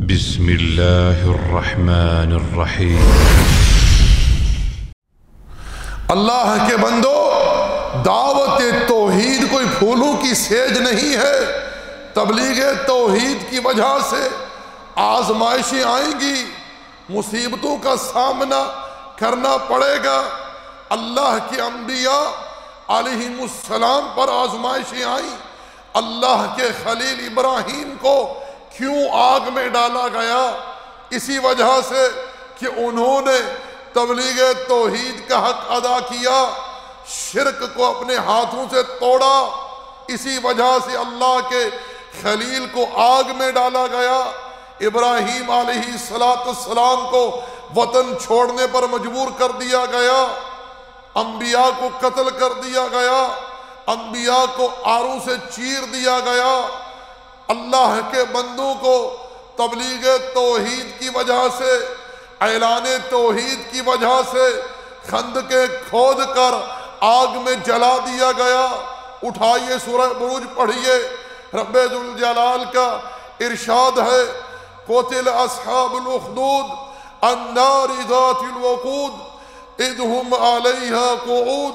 بسم اللہ الرحمن الرحیم۔ اللہ کے بندو، دعوت توحید کوئی پھولوں کی سیج نہیں ہے۔ تبلیغ توحید کی وجہ سے آزمائشیں آئیں گی، مصیبتوں کا سامنا کرنا پڑے گا۔ اللہ کے انبیاء علیہم السلام پر آزمائشیں آئیں۔ اللہ کے خلیل ابراہیم کو کیوں آگ میں ڈالا گیا؟ اسی وجہ سے کہ انہوں نے تبلیغ توحید کا حق ادا کیا، شرک کو اپنے ہاتھوں سے توڑا۔ اسی وجہ سے اللہ کے خلیل کو آگ میں ڈالا گیا۔ ابراہیم علیہ السلام کو وطن چھوڑنے پر مجبور کر دیا گیا، انبیاء کو قتل کر دیا گیا، انبیاء کو آروں سے چیر دیا گیا۔ اللہ کے بندوں کو تبلیغ توحید کی وجہ سے، اعلان توحید کی وجہ سے خندقیں کھود کر آگ میں جلا دیا گیا۔ اٹھائیے سورہ بروج پڑھیے، رب ذوالجلال کا ارشاد ہے، قتل اصحاب الاخدود النار ذات الوقود اذ هم علیہا قعود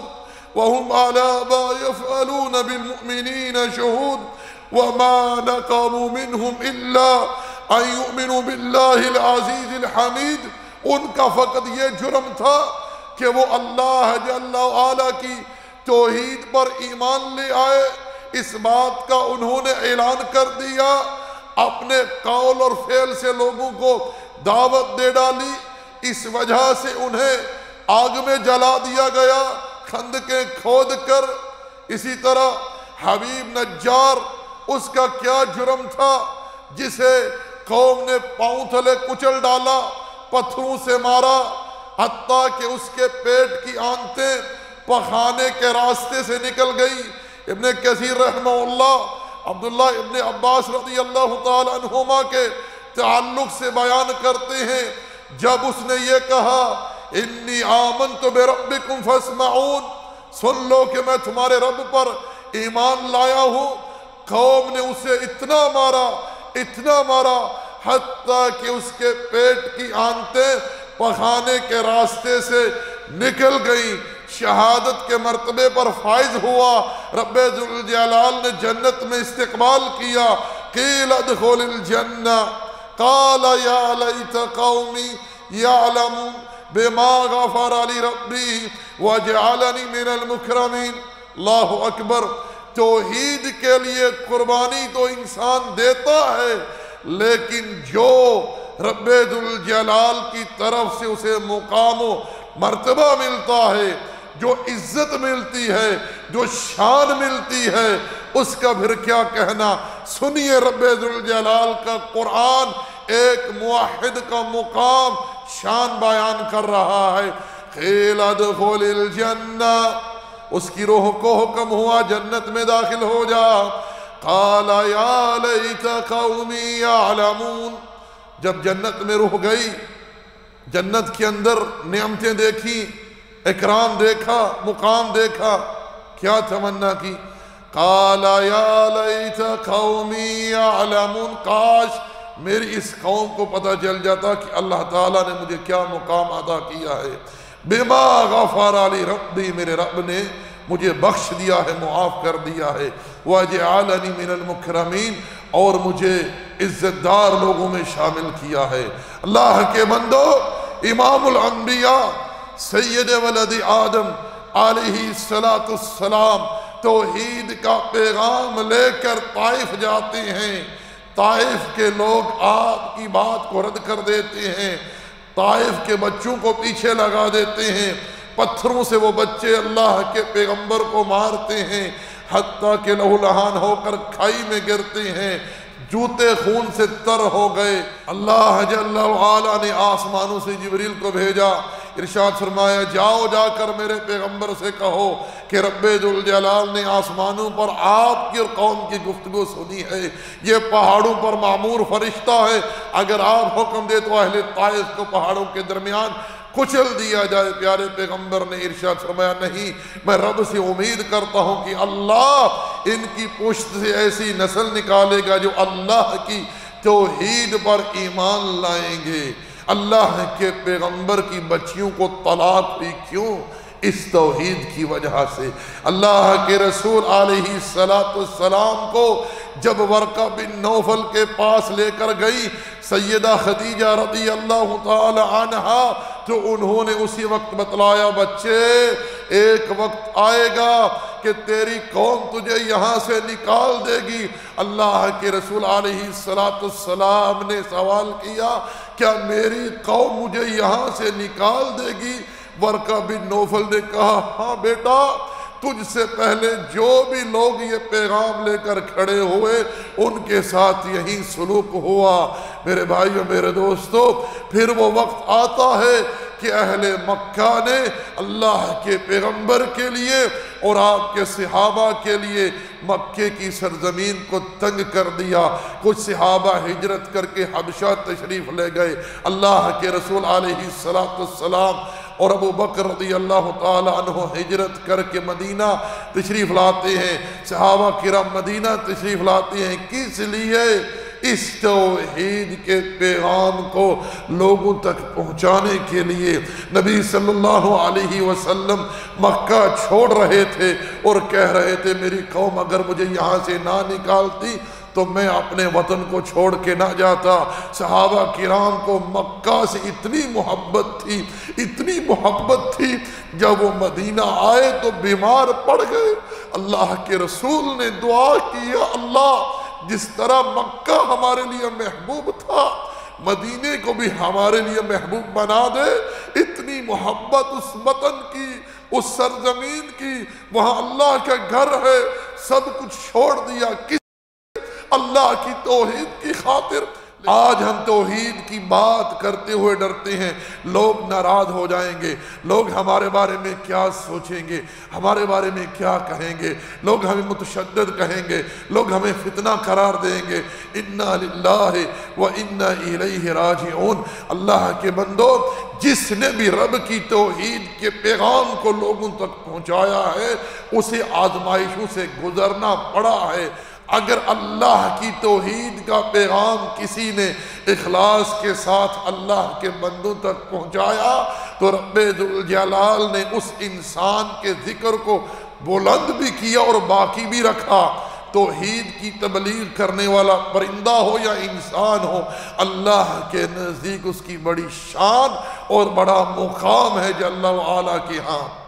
وهم علی ما یفعلون بالمؤمنین شہود وما نقموا منهم الا ان یؤمنوا باللہ العزیز الحمید۔ ان کا فقط یہ جرم تھا کہ وہ اللہ جل وعلا کی توحید پر ایمان لے آئے۔ اس بات کا انہوں نے اعلان کر دیا، اپنے قول اور فعل سے لوگوں کو دعوت دے ڈالی، اس وجہ سے انہیں آگ میں جلا دیا گیا، خندقیں کھود کر۔ اسی طرح حبیب نجار، اس کا کیا جرم تھا جسے قوم نے پاؤں تلے کچل ڈالا، پتھروں سے مارا، حتیٰ کہ اس کے پیٹ کی آنتیں پخانے کے راستے سے نکل گئی۔ ابن کثیر رحمہ اللہ عبداللہ ابن عباس رضی اللہ تعالی عنہما کے تعلق سے بیان کرتے ہیں، جب اس نے یہ کہا انی آمنت بربکم فاسمعون، سن لو کہ میں تمہارے رب پر ایمان لایا ہوں، قوم نے اسے اتنا مارا حتیٰ کہ اس کے پیٹ کی آنتیں پخانے کے راستے سے نکل گئیں۔ شہادت کے مرتبے پر فائز ہوا، رب ذوالجلال نے جنت میں استقبال کیا۔ قیل ادخل الجنہ قال یا لیت قومی یعلمون بما غفر لی ربی وجعلنی من المکرمین۔ اللہ اکبر۔ توحید کے لیے قربانی تو انسان دیتا ہے، لیکن جو رب ذوالجلال کی طرف سے اسے مقام و مرتبہ ملتا ہے، جو عزت ملتی ہے، جو شان ملتی ہے، اس کا پھر کیا کہنا۔ سنیے رب ذوالجلال کا قرآن ایک موحد کا مقام، شان بیان کر رہا ہے۔ قیل ادخل الجنہ، اس کی روح کو حکم ہوا جنت میں داخل ہو جا۔ قال یا لیت قومی یعلمون، جب جنت میں روح گئی، جنت کے اندر نعمتیں دیکھی، اکرام دیکھا، مقام دیکھا، کیا تمنا کی؟ قال یا لیت قومی یعلمون، کاش میری اس قوم کو پتہ چل جاتا کہ اللہ تعالیٰ نے مجھے کیا مقام عطا کیا ہے۔ بما غفر لی ربی، میرے رب نے مجھے بخش دیا ہے، معاف کر دیا ہے۔ وجعلنی من المکرمین، اور مجھے عزت دار لوگوں میں شامل کیا ہے۔ اللہ کے بندو، امام الانبیاء سید ولد آدم علیہ السلام توحید کا پیغام لے کر طائف جاتے ہیں۔ طائف کے لوگ آپ کی بات کو رد کر دیتے ہیں، طائف کے بچوں کو پیچھے لگا دیتے ہیں، پتھروں سے وہ بچے اللہ کے پیغمبر کو مارتے ہیں، حتیٰ کہ لہو لہان ہو کر کھائی میں گرتے ہیں، جوتے خون سے تر ہو گئے۔ اللہ جل وعلا نے آسمانوں سے جبریل کو بھیجا، ارشاد فرمایا جاؤ جا کر میرے پیغمبر سے کہو کہ رب ذوالجلال نے آسمانوں پر آپ کی اور قوم کی گفتگو سنی ہے، یہ پہاڑوں پر معمور فرشتہ ہے، اگر آپ حکم دے تو اہل طائف کو پہاڑوں کے درمیان کچل دیا جائے۔ پیارے پیغمبر نے ارشاد فرمایا نہیں، میں رب سے امید کرتا ہوں کہ اللہ ان کی پشت سے ایسی نسل نکالے گا جو اللہ کی توحید پر ایمان لائیں گے۔ اللہ کے پیغمبر کی بچیوں کو طلاق ہوئی کیوں؟ اس توحید کی وجہ سے۔ اللہ کے رسول علیہ السلام کو جب ورقہ بن نوفل کے پاس لے کر گئی سیدہ خدیجہ رضی اللہ تعالی عنہا، تو انہوں نے اسی وقت بتلایا، بچے ایک وقت آئے گا کہ تیری قوم تجھے یہاں سے نکال دے گی۔ اللہ کے رسول علیہ السلام نے سوال کیا، کیا میری قوم مجھے یہاں سے نکال دے گی؟ ورقہ بن نوفل نے کہا، ہاں بیٹا، تجھ سے پہلے جو بھی لوگ یہ پیغام لے کر کھڑے ہوئے ان کے ساتھ یہی سلوک ہوا۔ میرے بھائیو، میرے دوستو، پھر وہ وقت آتا ہے کہ اہل مکہ نے اللہ کے پیغمبر کے لیے اور آپ کے صحابہ کے لیے مکے کی سرزمین کو تنگ کر دیا۔ کچھ صحابہ ہجرت کر کے حبشہ تشریف لے گئے۔ اللہ کے رسول علیہ السلام اور ابو بکر رضی اللہ تعالی عنہ ہجرت کر کے مدینہ تشریف لاتے ہیں۔ صحابہ کرام مدینہ تشریف لاتے ہیں، کس لیے؟ اس توحید کے پیغام کو لوگوں تک پہنچانے کے لیے۔ نبی صلی اللہ علیہ وسلم مکہ چھوڑ رہے تھے اور کہہ رہے تھے، میری قوم اگر مجھے یہاں سے نہ نکالتی تو میں اپنے وطن کو چھوڑ کے نہ جاتا۔ صحابہ کرام کو مکہ سے اتنی محبت تھی، اتنی محبت تھی، جب وہ مدینہ آئے تو بیمار پڑ گئے۔ اللہ کے رسول نے دعا کی، یا اللہ، جس طرح مکہ ہمارے لیے محبوب تھا، مدینے کو بھی ہمارے لیے محبوب بنا دے۔ اتنی محبت اس وطن کی، اس سرزمین کی، وہاں اللہ کا گھر ہے، سب کچھ چھوڑ دیا کس اللہ کی توحید کی خاطر۔ آج ہم توحید کی بات کرتے ہوئے ڈرتے ہیں، لوگ ناراض ہو جائیں گے، لوگ ہمارے بارے میں کیا سوچیں گے، ہمارے بارے میں کیا کہیں گے، لوگ ہمیں متشدد کہیں گے، لوگ ہمیں فتنہ قرار دیں گے۔ انا للہ و انا الیہ راجعون۔ اللہ کے بندو، جس نے بھی رب کی توحید کے پیغام کو لوگوں تک پہنچایا ہے، اسے آزمائشوں سے گزرنا پڑا ہے۔ اگر اللہ کی توحید کا پیغام کسی نے اخلاص کے ساتھ اللہ کے بندوں تک پہنچایا تو رب ذوالجلال نے اس انسان کے ذکر کو بلند بھی کیا اور باقی بھی رکھا۔ توحید کی تبلیغ کرنے والا پرندہ ہو یا انسان ہو، اللہ کے نزدیک اس کی بڑی شان اور بڑا مقام ہے جل وعلا کے ہاں۔